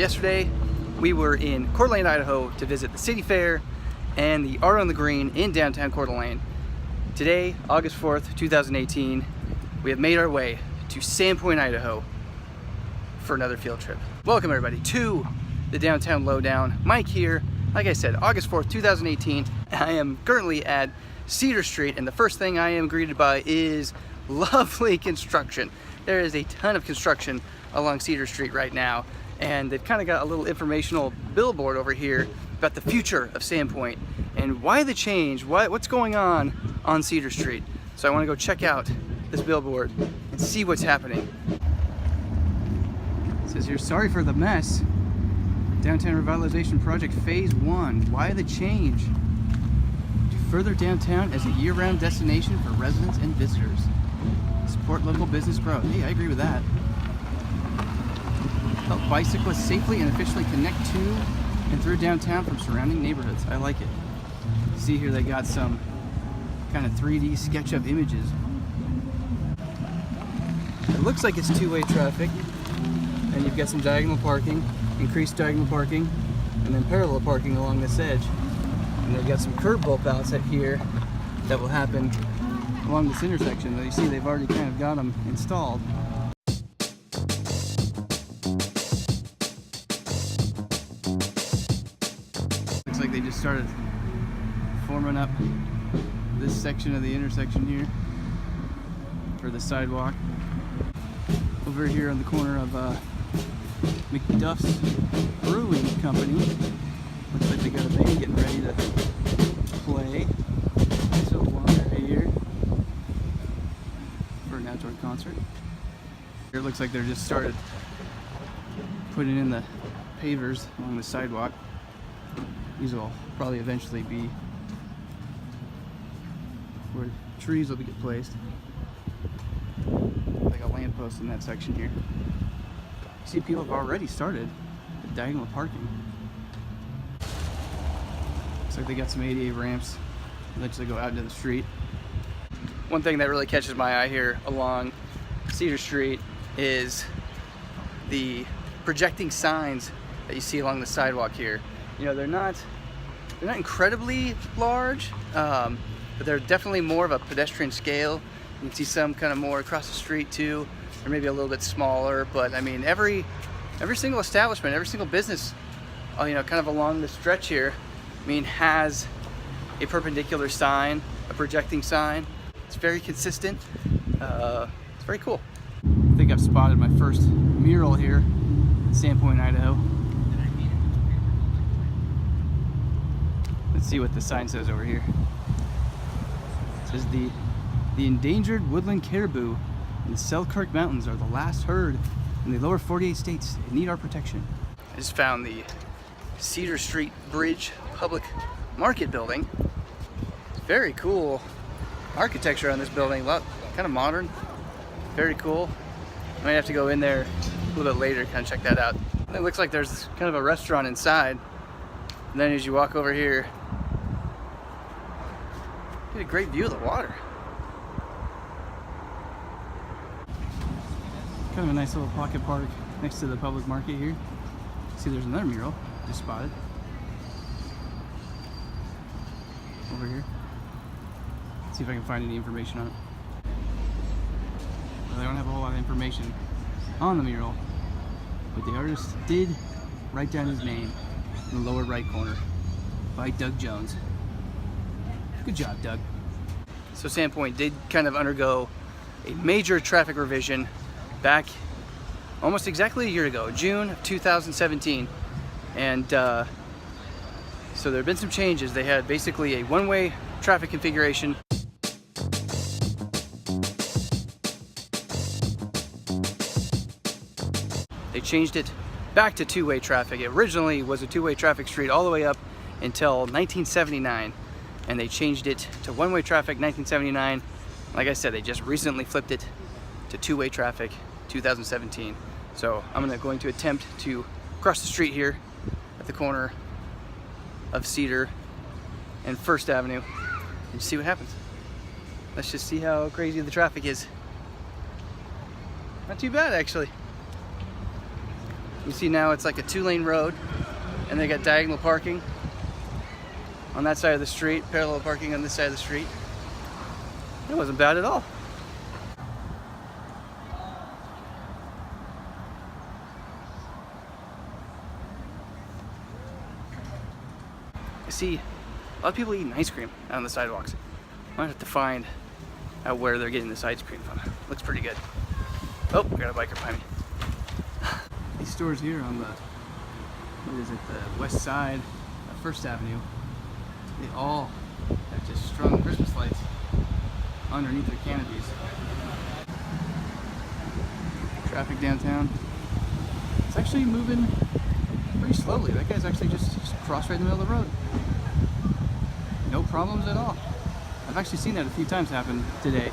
yesterday we were in Coeur d'Alene, Idaho to visit the City Fair and the Art on the Green in downtown Coeur d'Alene. Today, August 4th, 2018, we have made our way to Sandpoint, Idaho for another field trip. Welcome everybody to the downtown Lowdown. Mike here. Like I said, August 4th, 2018. I am currently at Cedar Street, and the first thing I am greeted by is lovely construction. There is a ton of construction along Cedar Street right now, and they've kind of got a little informational billboard over here about the future of Sandpoint and why the change, what's going on Cedar Street. So I want to go check out this billboard and see what's happening. It says here, sorry for the mess. Downtown Revitalization Project Phase 1. Why the change? To further downtown as a year-round destination for residents and visitors. Support local business growth. Hey, I agree with that. Help bicyclists safely and efficiently connect to and through downtown from surrounding neighborhoods. I like it. See here they got some kind of 3D SketchUp images. It looks like it's two-way traffic, and you've got some diagonal parking, increased diagonal parking, and then parallel parking along this edge. And they've got some curb bump outs at here that will happen along this intersection. You see they've already kind of got them installed. Looks like they just started forming up this section of the intersection here for the sidewalk. Over here on the corner of McDuff's Brewing Company. Looks like they got a band getting ready to play. So right here for an outdoor concert. Here it looks like they're just started putting in the pavers along the sidewalk. These will probably eventually be where trees will get placed. Like a lamppost in that section here. See, people have already started the diagonal parking. Looks like they got some ADA ramps that actually go out into the street. One thing that really catches my eye here along Cedar Street is the projecting signs that you see along the sidewalk here. You know, they're not incredibly large, but they're definitely more of a pedestrian scale. You can see some kind of more across the street too, or maybe a little bit smaller. But I mean, every single establishment, every single business, you know, kind of along the stretch here, I mean, has a perpendicular sign, a projecting sign. It's very consistent. It's very cool. I think I've spotted my first mural here in Sandpoint, Idaho. Let's see what the sign says over here. It says the endangered woodland caribou in the Selkirk Mountains are the last herd in the lower 48 states that need our protection. I just found the Cedar Street Bridge Public Market building. It's very cool architecture on this building, kind of modern, very cool. I might have to go in there a little bit later, kind of check that out. And it looks like there's kind of a restaurant inside. And then as you walk over here, you get a great view of the water. Kind of a nice little pocket park next to the public market here. See, there's another mural just spotted over here. Let's see if I can find any information on it. Well, they don't have a whole lot of information on the mural, but the artist did write down his name in the lower right corner by Doug Jones. Good job, Doug. So Sandpoint did kind of undergo a major traffic revision back almost exactly a year ago, June of 2017. And so there have been some changes. They had basically a one-way traffic configuration. They changed it back to two-way traffic. It originally was a two-way traffic street all the way up until 1979. And they changed it to one-way traffic 1979. Like I said, they just recently flipped it to two-way traffic 2017. So I'm going to attempt to cross the street here at the corner of Cedar and First Avenue and see what happens. Let's just see how crazy the traffic is. Not too bad, actually. You see now it's like a 2-lane road, and they got diagonal parking on that side of the street, parallel parking on this side of the street. It wasn't bad at all. I see a lot of people eating ice cream out on the sidewalks. I might have to find out where they're getting this ice cream from. Looks pretty good. Oh, we got a biker behind me. These stores here on the, what is it, the west side of First Avenue, they all have just strung Christmas lights underneath their canopies. Traffic downtown. It's actually moving pretty slowly. That guy's actually just crossed right in the middle of the road. No problems at all. I've actually seen that a few times happen today.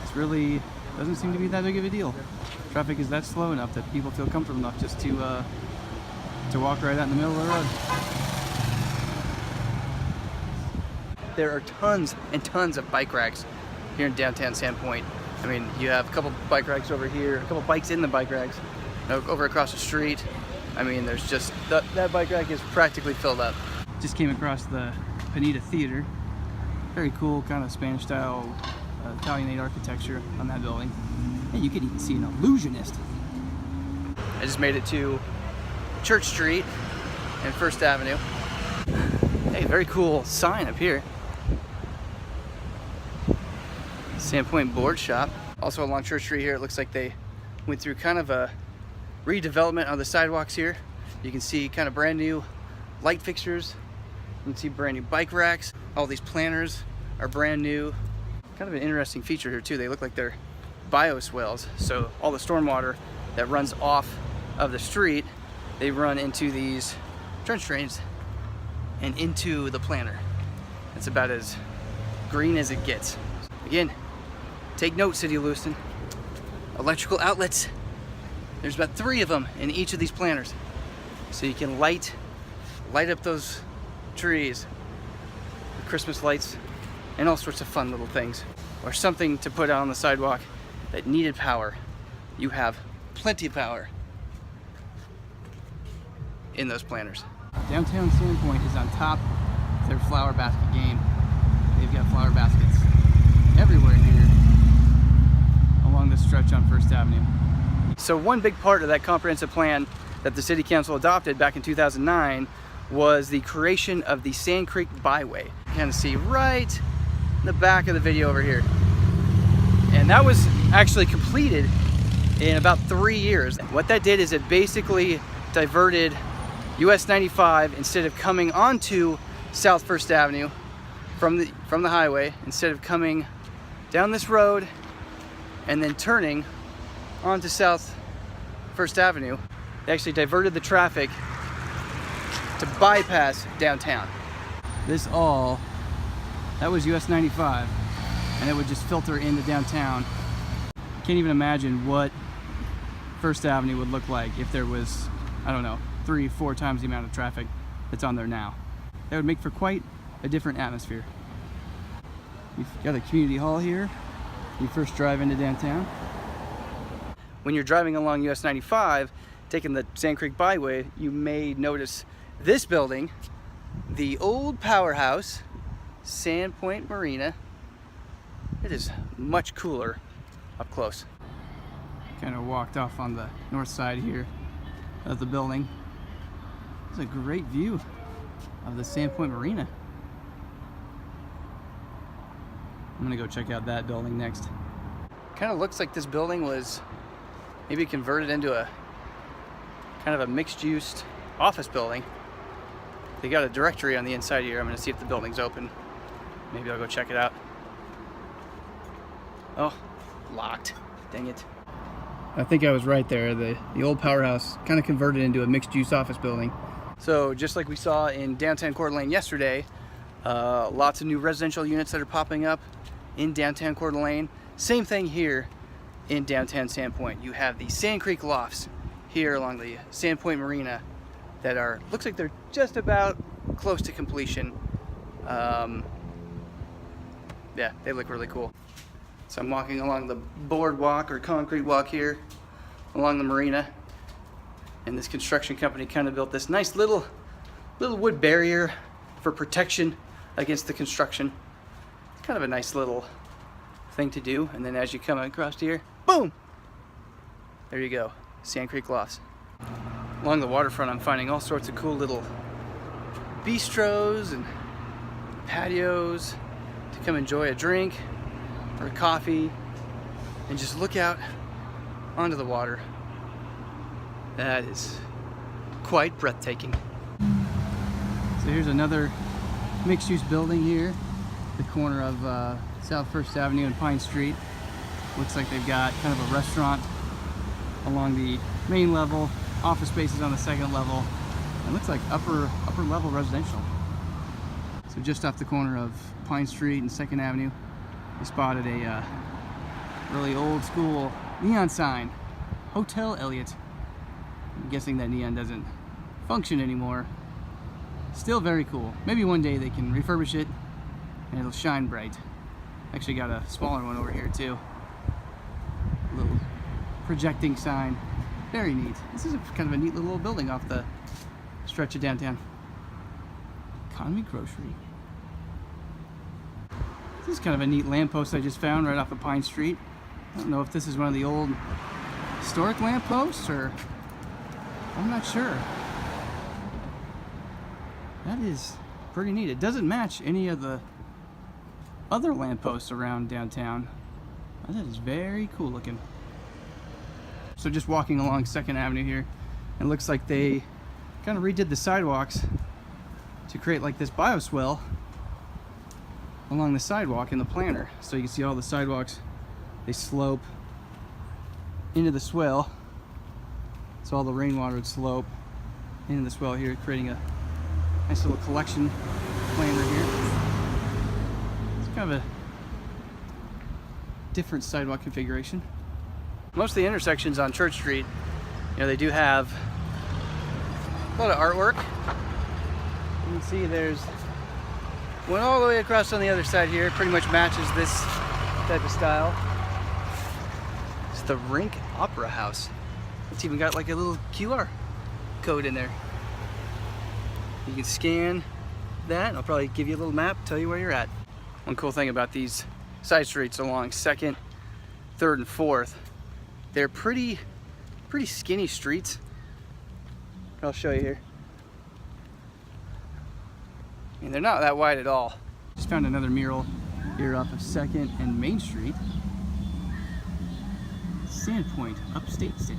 It's really doesn't seem to be that big of a deal. Traffic is that slow enough that people feel comfortable enough just to walk right out in the middle of the road. There are tons and tons of bike racks here in downtown Sandpoint. I mean, you have a couple bike racks over here, a couple bikes in the bike racks, over across the street. I mean, there's just, that bike rack is practically filled up. Just came across the Pineda Theater. Very cool, kind of Spanish style, Italianate architecture on that building. And you could even see an illusionist. I just made it to Church Street and First Avenue. Hey, very cool sign up here. Sandpoint Board Shop. Also along Church Street here, it looks like they went through kind of a redevelopment on the sidewalks here. You can see kind of brand new light fixtures. You can see brand new bike racks. All these planters are brand new. Kind of an interesting feature here too. They look like they're bioswales. So all the stormwater that runs off of the street, they run into these trench drains and into the planter. It's about as green as it gets. Again, take note, City of Lewiston. Electrical outlets. There's about 3 of them in each of these planters. So you can light up those trees with Christmas lights and all sorts of fun little things. Or something to put out on the sidewalk that needed power. You have plenty of power in those planters. Downtown Sandpoint is on top of their flower basket game. They've got flower baskets everywhere here along this stretch on First Avenue. So one big part of that comprehensive plan that the City Council adopted back in 2009 was the creation of the Sand Creek Byway. You can kind of see right in the back of the video over here. And that was actually completed in about 3 years. What that did is it basically diverted US 95, instead of coming onto South First Avenue from the highway, instead of coming down this road and then turning onto South First Avenue, they actually diverted the traffic to bypass downtown. That was US 95, and it would just filter into downtown. Can't even imagine what First Avenue would look like if there was, I don't know, 3-4 times the amount of traffic that's on there now. That would make for quite a different atmosphere. You've got a community hall here. You first drive into downtown. When you're driving along US 95, taking the Sand Creek Byway, you may notice this building, the old powerhouse, Sandpoint Marina. It is much cooler up close. Kind of walked off on the north side here of the building. It's a great view of the Sandpoint Marina. I'm gonna go check out that building next. Kind of looks like this building was maybe converted into a kind of a mixed-use office building. They got a directory on the inside here. I'm gonna see if the building's open. Maybe I'll go check it out. Oh, locked. Dang it. I think I was right there. The old powerhouse kind of converted into a mixed-use office building. So just like we saw in downtown Coeur d'Alene yesterday, lots of new residential units that are popping up in downtown Coeur d'Alene. Same thing here in downtown Sandpoint. You have the Sand Creek Lofts here along the Sandpoint Marina that are, looks like they're just about close to completion. Yeah, they look really cool. So I'm walking along the boardwalk or concrete walk here along the marina, and this construction company kind of built this nice little wood barrier for protection against the construction. It's kind of a nice little thing to do. And then as you come across here, boom, there you go, Sand Creek Lofts. Along the waterfront, I'm finding all sorts of cool little bistros and patios to come enjoy a drink or a coffee and just look out onto the water. That is quite breathtaking. So here's another mixed-use building here, the corner of South First Avenue and Pine Street. Looks like they've got kind of a restaurant along the main level, office spaces on the second level. It looks like upper level residential. So just off the corner of Pine Street and 2nd Avenue, we spotted a really old school neon sign, Hotel Elliott. I'm guessing that neon doesn't function anymore. Still very cool. Maybe one day they can refurbish it and it'll shine bright. Actually got a smaller one over here too. A little projecting sign. Very neat. This is kind of a neat little building off the stretch of downtown. Economy Grocery. This is kind of a neat lamppost I just found right off of Pine Street. I don't know if this is one of the old historic lampposts or I'm not sure. That is pretty neat. It doesn't match any of the other lampposts around downtown. That is very cool looking. So just walking along 2nd Avenue here, it looks like they kind of redid the sidewalks to create like this bioswell along the sidewalk in the planter. So you can see all the sidewalks, they slope into the swell. So all the rainwater would slope into the swell here, creating a nice little collection planter here. It's kind of a different sidewalk configuration. Most of the intersections on Church Street, you know, they do have a lot of artwork. You can see there's one all the way across on the other side here. It pretty much matches this type of style. It's the Rink Opera House. It's even got like a little QR code in there. You can scan that. I'll probably give you a little map, tell you where you're at. One cool thing about these side streets along 2nd, 3rd, and 4th, they're pretty skinny streets. I'll show you here. I mean, they're not that wide at all. Just found another mural here off of 2nd and Main Street. Sandpoint, upstate city.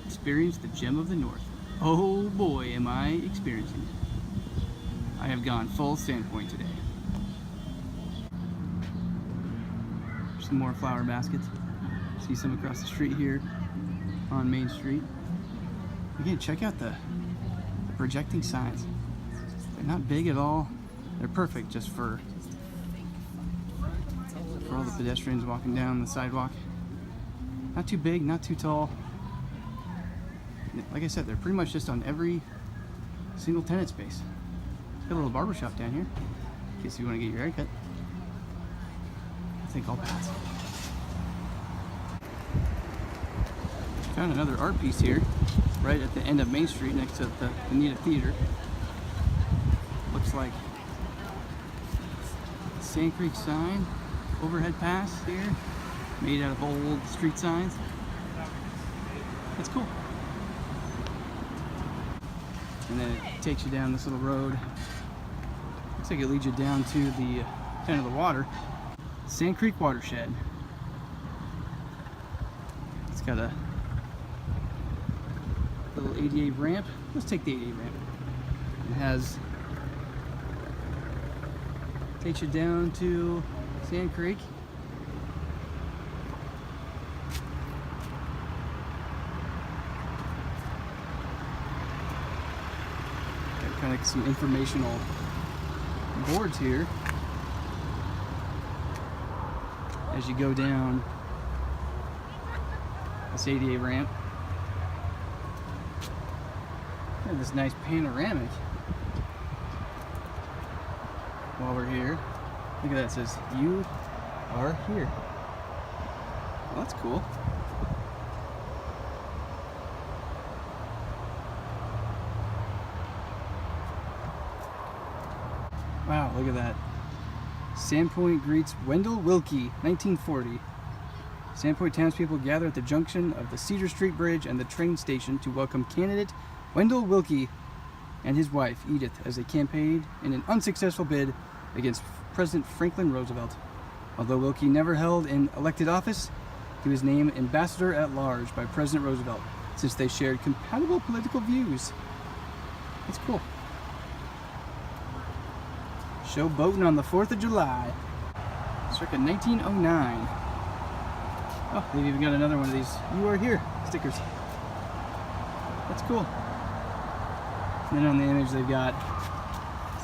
Experience the gem of the north. Oh boy, am I experiencing it. I have gone full Sandpoint today. Some more flower baskets. See some across the street here on Main Street. Again, check out the projecting signs. They're not big at all. They're perfect just for all the pedestrians walking down the sidewalk. Not too big, not too tall. Like I said, they're pretty much just on every single tenant space. Got a little barber shop down here in case you want to get your hair cut. I think I'll pass. Found another art piece here, right at the end of Main Street next to the Anita Theater. Looks like Sand Creek sign, overhead pass here, made out of old street signs. That's cool. And then it takes you down this little road. Looks like it leads you down to the kind of the water. Sand Creek Watershed. It's got a little ADA ramp. Let's take the ADA ramp. It takes you down to Sand Creek. Got kind of some informational boards here as you go down this ADA ramp. And this nice panoramic while we're here. Look at that, it says you are here. Well, that's cool. Wow, look at that. Sandpoint greets Wendell Willkie, 1940. Sandpoint townspeople gather at the junction of the Cedar Street Bridge and the train station to welcome candidate Wendell Willkie and his wife, Edith, as they campaigned in an unsuccessful bid against President Franklin Roosevelt. Although Willkie never held an elected office, he was named Ambassador at Large by President Roosevelt, since they shared compatible political views. That's cool. Show boating on the 4th of July, circa 1909. Oh, they've even got another one of these "You Are Here" stickers. That's cool. And then on the image they've got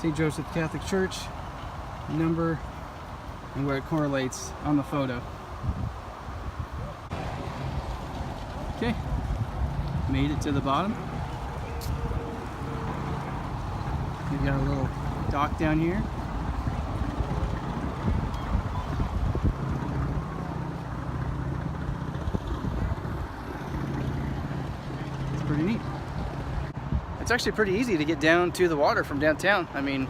St. Joseph Catholic Church, number, and where it correlates on the photo. Okay, made it to the bottom. We've got a little dock down here. It's pretty neat. It's actually pretty easy to get down to the water from downtown. I mean,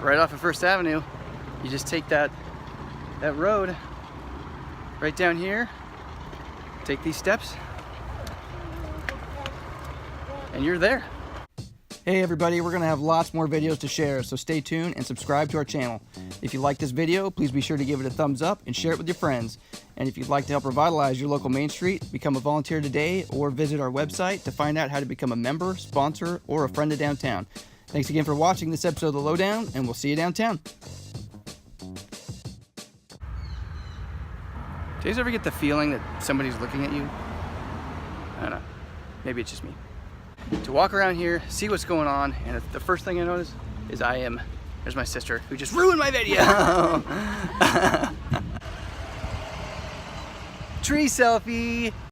right off of First Avenue, you just take that road right down here, take these steps, and you're there. Hey everybody, we're gonna have lots more videos to share, so stay tuned and subscribe to our channel. If you like this video, please be sure to give it a thumbs up and share it with your friends. And if you'd like to help revitalize your local Main Street, become a volunteer today or visit our website to find out how to become a member, sponsor, or a friend of downtown. Thanks again for watching this episode of The Lowdown, and we'll see you downtown. Do you guys ever get the feeling that somebody's looking at you? I don't know. Maybe it's just me. To walk around here, see what's going on, and the first thing I notice is there's my sister, who just ruined my video. Tree selfie.